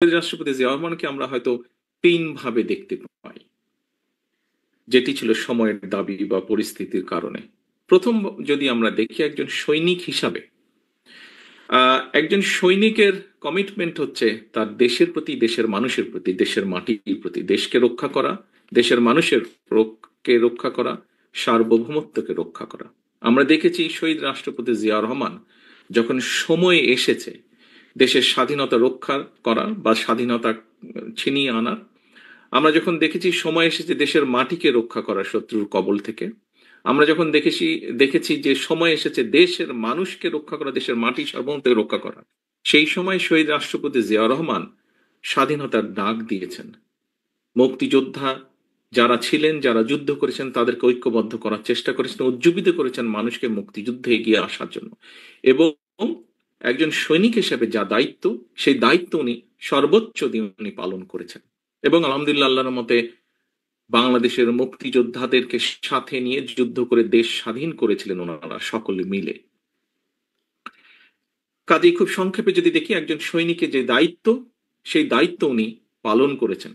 রাষ্ট্রপতি জিয়া রহমানকে আমরা হয়তো ৩ ভাবে দেখতে পাই, যেটি ছিল সময়ের দাবি বা পরিস্থিতির কারণে। প্রথম যদি আমরা দেখি একজন সৈনিক হিসাবে, একজন সৈনিকের কমিটমেন্ট হচ্ছে তার দেশের প্রতি, দেশের মানুষের প্রতি, দেশের মাটির প্রতি, দেশকে রক্ষা করা, দেশের মানুষের কে রক্ষা করা, সার্বভৌমত্বকে রক্ষা করা। আমরা দেখেছি শহীদ রাষ্ট্রপতি জিয়া রহমান যখন সময় এসেছে দেশের স্বাধীনতা রক্ষা করার বা স্বাধীনতা ছিনিয়ে আনার, আমরা যখন দেখেছি সময় এসেছে দেশের মাটিকে রক্ষা করা শত্রুর কবল থেকে, আমরা যখন দেখেছি যে সময় এসেছে দেশের মানুষকে রক্ষা করা, দেশের মাটি সার্বভৌমত্বকে রক্ষা করা, সেই সময় শহীদ রাষ্ট্রপতি জিয়া রহমান স্বাধীনতার ডাক দিয়েছেন। মুক্তিযোদ্ধা যারা ছিলেন, যারা যুদ্ধ করেছেন, তাদেরকে ঐক্যবদ্ধ করার চেষ্টা করেছেন, উজ্জীবিত করেছেন মানুষকে মুক্তিযুদ্ধে এগিয়ে আসার জন্য। এবং একজন সৈনিক হিসেবে যা দায়িত্ব, সেই দায়িত্ব উনি সর্বোচ্চ দিয়ে উনি পালন করেছেন। এবং আলহামদুলিল্লাহ, আল্লাহর মতে বাংলাদেশের মুক্তিযোদ্ধাদেরকে সাথে নিয়ে যুদ্ধ করে দেশ স্বাধীন করেছিলেন ওনারা সকলে মিলে। কাজেই খুব সংক্ষেপে যদি দেখি, একজন সৈনিকের যে দায়িত্ব, সেই দায়িত্ব উনি পালন করেছেন।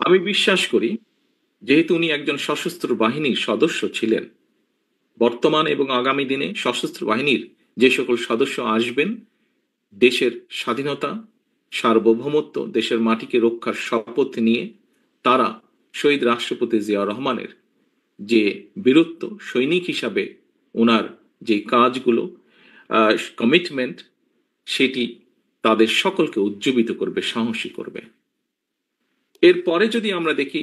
আমি বিশ্বাস করি, যেহেতু উনি একজন সশস্ত্র বাহিনীর সদস্য ছিলেন, বর্তমান এবং আগামী দিনে সশস্ত্র বাহিনীর যে সকল সদস্য আসবেন, দেশের স্বাধীনতা, সার্বভৌমত্ব, দেশের মাটিকে রক্ষার শপথ নিয়ে তারা শহীদ রাষ্ট্রপতি জিয়া রহমানের যে বীরত্ব, সৈনিক হিসাবে ওনার যে কাজগুলো, কমিটমেন্ট, সেটি তাদের সকলকে উজ্জীবিত করবে, সাহসী করবে। এরপরে যদি আমরা দেখি,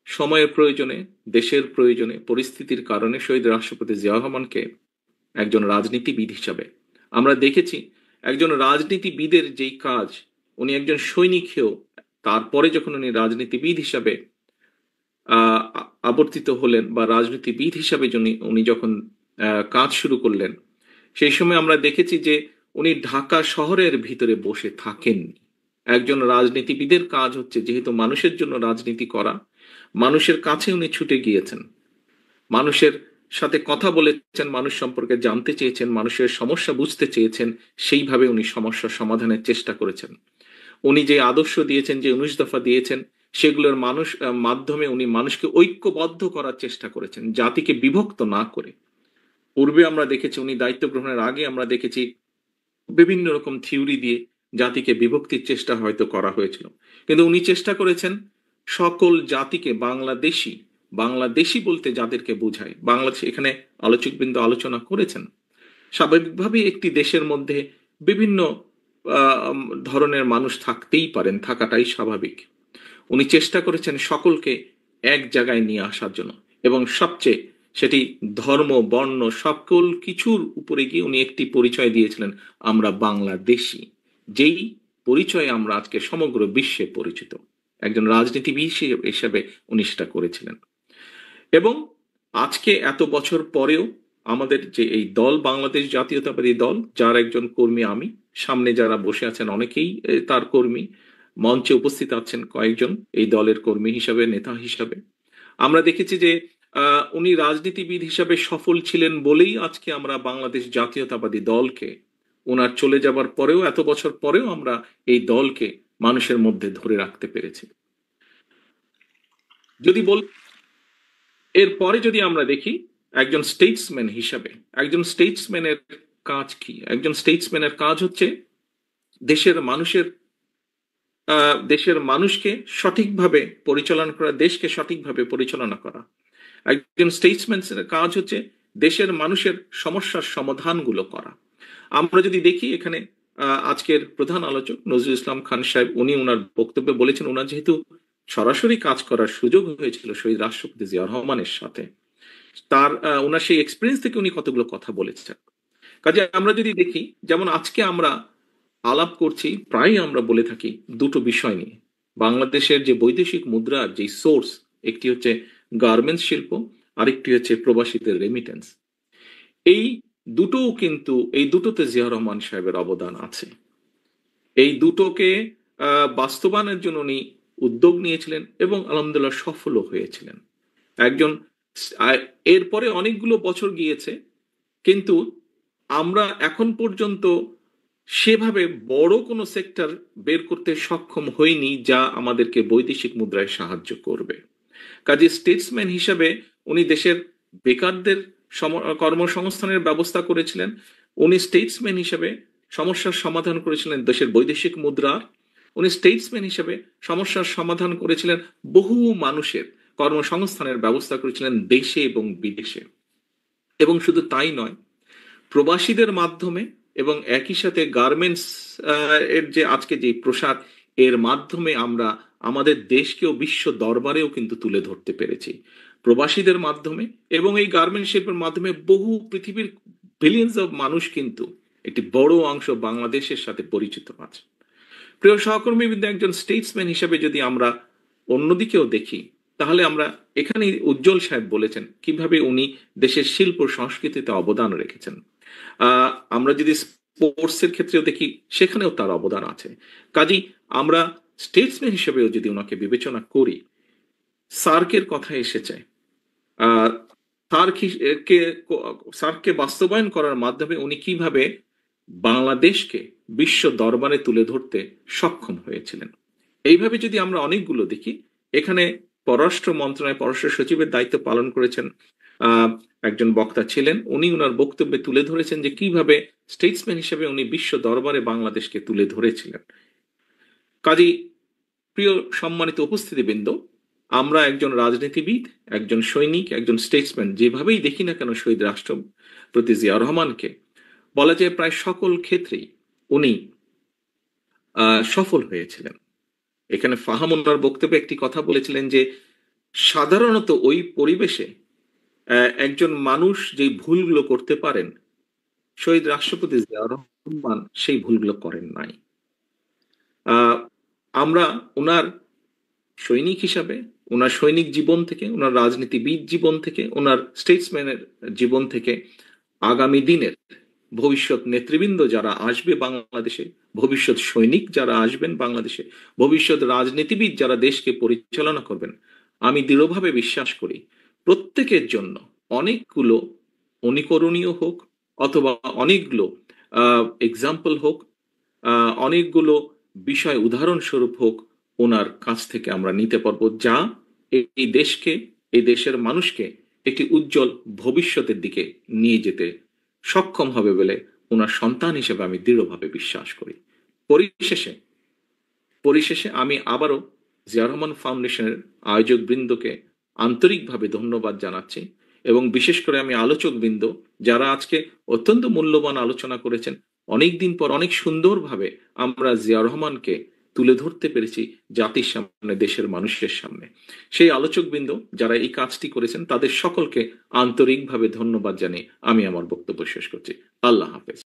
সময়ের প্রয়োজনে, দেশের প্রয়োজনে, পরিস্থিতির কারণে শহীদ রাষ্ট্রপতি জিয়া রহমানকে একজন রাজনীতিবিদ হিসাবে আমরা দেখেছি। একজন রাজনীতিবিদের যেই কাজ, উনি একজন সৈনিক হয়েও তারপরে যখন উনি রাজনীতিবিদ হিসাবে আবর্তিত হলেন বা রাজনীতিবিদ হিসাবে উনি যখন কাজ শুরু করলেন, সেই সময় আমরা দেখেছি যে উনি ঢাকা শহরের ভিতরে বসে থাকেননি। একজন রাজনীতিবিদের কাজ হচ্ছে যেহেতু মানুষের জন্য রাজনীতি করা, মানুষের কাছে উনি ছুটে গিয়েছেন, মানুষের সাথে কথা বলেছেন, মানুষ সম্পর্কে জানতে চেয়েছেন, মানুষের সমস্যা বুঝতে চেয়েছেন, সেইভাবে উনি সমস্যা সমাধানের চেষ্টা করেছেন। উনি যে আদর্শ দিয়েছেন, যে 19 দফা দিয়েছেন, সেগুলোর মাধ্যমে উনি মানুষকে ঐক্যবদ্ধ করার চেষ্টা করেছেন, জাতিকে বিভক্ত না করে। পূর্বে আমরা দেখেছি, উনি দায়িত্ব গ্রহণের আগে আমরা দেখেছি বিভিন্ন রকম থিওরি দিয়ে জাতিকে বিভক্তির চেষ্টা হয়তো করা হয়েছিল, কিন্তু উনি চেষ্টা করেছেন সকল জাতিকে, বাংলাদেশি, বাংলাদেশি বলতে যাদেরকে বোঝায়, বাংলাদেশ, এখানে আলোচকবৃন্দ আলোচনা করেছেন, স্বাভাবিকভাবেই একটি দেশের মধ্যে বিভিন্ন ধরনের মানুষ থাকতেই পারেন, থাকাটাই স্বাভাবিক। উনি চেষ্টা করেছেন সকলকে এক জায়গায় নিয়ে আসার জন্য, এবং সবচেয়ে সেটি ধর্ম, বর্ণ, সকল কিছুর উপরে গিয়ে উনি একটি পরিচয় দিয়েছিলেন, আমরা বাংলাদেশি, যেই পরিচয়ে আমরা আজকে সমগ্র বিশ্বে পরিচিত। একজন রাজনীতিবিদ হিসেবে উনি সেটা করেছিলেন। এবং আজকে এত বছর পরেও আমাদের যে এই দল, বাংলাদেশ জাতীয়তাবাদী দল, যার একজন কর্মী আমি, সামনে যারা বসে আছেন অনেকেই তার কর্মী, মঞ্চে উপস্থিত আছেন কয়েকজন এই দলের কর্মী হিসাবে, নেতা হিসাবে। আমরা দেখেছি যে উনি রাজনীতিবিদ হিসাবে সফল ছিলেন বলেই আজকে আমরা বাংলাদেশ জাতীয়তাবাদী দলকে, ওনার চলে যাবার পরেও, এত বছর পরেও আমরা এই দলকে মানুষের মধ্যে ধরে রাখতে পেরেছি। যদি বল, এরপরে যদি আমরা দেখি একজন স্টেটসম্যান হিসাবে, একজন স্টেটসম্যানের কাজ কি? একজন স্টেটসম্যানের কাজ হচ্ছে দেশের মানুষের, দেশের মানুষকে সঠিকভাবে পরিচালনা করা, দেশকে সঠিকভাবে পরিচালনা করা। একজন স্টেটসম্যানের কাজ হচ্ছে দেশের মানুষের সমস্যার সমাধানগুলো করা। আমরা যদি দেখি এখানে আজকের প্রধান আলোচক নজরুল ইসলাম খান সাহেব, উনি ওনার বক্তব্যে বলেছেন, ওনার যেহেতু সরাসরি কাজ করার সুযোগ হয়েছিল শহীদ রাষ্ট্রপতি জিয়া রহমানের সাথে, তার ওনার সেই এক্সপিরিয়েন্স থেকে উনি কতগুলো কথা বলেছেন। কাজে আমরা যদি দেখি, যেমন আজকে আমরা আলাপ করছি, প্রায় আমরা বলে থাকি দুটো বিষয় নিয়ে। বাংলাদেশের যে বৈদেশিক মুদ্রার যে সোর্স, একটি হচ্ছে গার্মেন্টস শিল্প, আরেকটি হচ্ছে প্রবাসীদের রেমিটেন্স। এই দুটোও কিন্তু, এই দুটোতে জিয়া রহমান সাহেবের অবদান আছে। এই দুটোকে বাস্তবায়নের জন্য উনি উদ্যোগ নিয়েছিলেন এবং আলহামদুলিল্লাহ সফলও হয়েছিলেন। একজন, এরপরে অনেকগুলো বছর গিয়েছে, কিন্তু আমরা এখন পর্যন্ত সেভাবে বড় কোনো সেক্টর বের করতে সক্ষম হয়নি যা আমাদেরকে বৈদেশিক মুদ্রায় সাহায্য করবে। কাজে স্টেটসম্যান হিসাবে উনি দেশের বেকারদের কর্মসংস্থানের ব্যবস্থা করেছিলেন। উনি স্টেটসম্যান হিসেবে সমস্যার সমাধান করেছিলেন দেশের বৈদেশিক মুদ্রা। উনি স্টেটসম্যান হিসেবে সমস্যার সমাধান করেছিলেন বহু মানুষের কর্মসংস্থানের ব্যবস্থা করেছিলেন দেশে এবং বিদেশে। এবং শুধু তাই নয়, প্রবাসীদের মাধ্যমে এবং একই সাথে গার্মেন্টস এর যে আজকে যে প্রসার, এর মাধ্যমে আমরা আমাদের দেশকেও বিশ্ব দরবারেও কিন্তু তুলে ধরতে পেরেছি প্রবাসীদের মাধ্যমে। এবং এই গার্মেন্ট শিল্পের মাধ্যমে বহু পৃথিবীর বিলিয়ন্স অফ মানুষ কিন্তু একটি বড় অংশ বাংলাদেশের সাথে পরিচিত আছে। প্রিয় সহকর্মীবৃন্দ, একজন স্টেটসম্যান হিসেবে যদি আমরা অন্যদিকেও দেখি, তাহলে আমরা এখানে উজ্জ্বল সাহেব বলেছেন কিভাবে উনি দেশের শিল্প সংস্কৃতিতে অবদান রেখেছেন। আমরা যদি স্পোর্টসের ক্ষেত্রেও দেখি, সেখানেও তার অবদান আছে। কাজী আমরা স্টেটসম্যান হিসেবেও যদি ওনাকে বিবেচনা করি, সার্কের কথা এসেছে, সার্ককে বাস্তবায়ন করার মাধ্যমে উনি কিভাবে বাংলাদেশকে বিশ্ব দরবারে তুলে ধরতে সক্ষম হয়েছিলেন। এইভাবে যদি আমরা অনেকগুলো দেখি, এখানে পররাষ্ট্র মন্ত্রণালয় পররাষ্ট্র সচিবের দায়িত্ব পালন করেছেন একজন বক্তা ছিলেন। উনি ওনার বক্তব্যে তুলে ধরেছেন যে কিভাবে স্টেটসম্যান হিসেবে উনি বিশ্ব দরবারে বাংলাদেশকে তুলে ধরেছিলেন। কাজী প্রিয় সম্মানিত উপস্থিতিবৃন্দ, আমরা একজন রাজনীতিবিদ, একজন সৈনিক, একজন স্টেটসম্যান যেভাবেই দেখি না কেন শহীদ রাষ্ট্রপতি জিয়া রহমানকে, বলা যায় প্রায় সকল ক্ষেত্রেই উনি সফল হয়েছিলেন। এখানে ফাহাম ওনার বক্তব্যে একটি কথা বলেছিলেন যে সাধারণত ওই পরিবেশে একজন মানুষ যেই ভুলগুলো করতে পারেন, শহীদ রাষ্ট্রপতি জিয়া রহমান সেই ভুলগুলো করেন নাই। আমরা ওনার সৈনিক হিসাবে, ওনার সৈনিক জীবন থেকে, ওনার রাজনীতিবিদ জীবন থেকে, ওনার স্টেটসম্যানের জীবন থেকে আগামী দিনের ভবিষ্যৎ নেতৃবৃন্দ যারা আসবে বাংলাদেশে, ভবিষ্যৎ সৈনিক যারা আসবেন বাংলাদেশে, ভবিষ্যৎ রাজনীতিবিদ যারা দেশকে পরিচালনা করবেন, আমি দৃঢ়ভাবে বিশ্বাস করি প্রত্যেকের জন্য অনেকগুলো অনুকরণীয় হোক অথবা অনেকগুলো এক্সাম্পল হোক, অনেকগুলো বিষয় উদাহরণস্বরূপ হোক, ওনার কাছ থেকে আমরা নিতে পারবো, যা এই দেশকে, এই দেশের মানুষকে একটি উজ্জ্বল ভবিষ্যতের দিকে নিয়ে যেতে সক্ষম হবে বলে ওনার সন্তান হিসেবে আমি দৃঢ়ভাবে বিশ্বাস করি। পরিশেষে আমি আবারও জিয়া রহমান ফাউন্ডেশনের আয়োজক বৃন্দকে আন্তরিকভাবে ধন্যবাদ জানাচ্ছি, এবং বিশেষ করে আমি আলোচক বৃন্দ যারা আজকে অত্যন্ত মূল্যবান আলোচনা করেছেন। অনেকদিন পর অনেক সুন্দরভাবে আমরা জিয়া রহমানকে তুলে ধরতে পেরেছি জাতির সামনে, দেশের মানুষের সামনে। সেই আলোচক বৃন্দ যারা এই কাজটি করেছেন তাদের সকলকে আন্তরিকভাবে ধন্যবাদ জানিয়ে আমি আমার বক্তব্য শেষ করছি। আল্লাহ হাফেজ।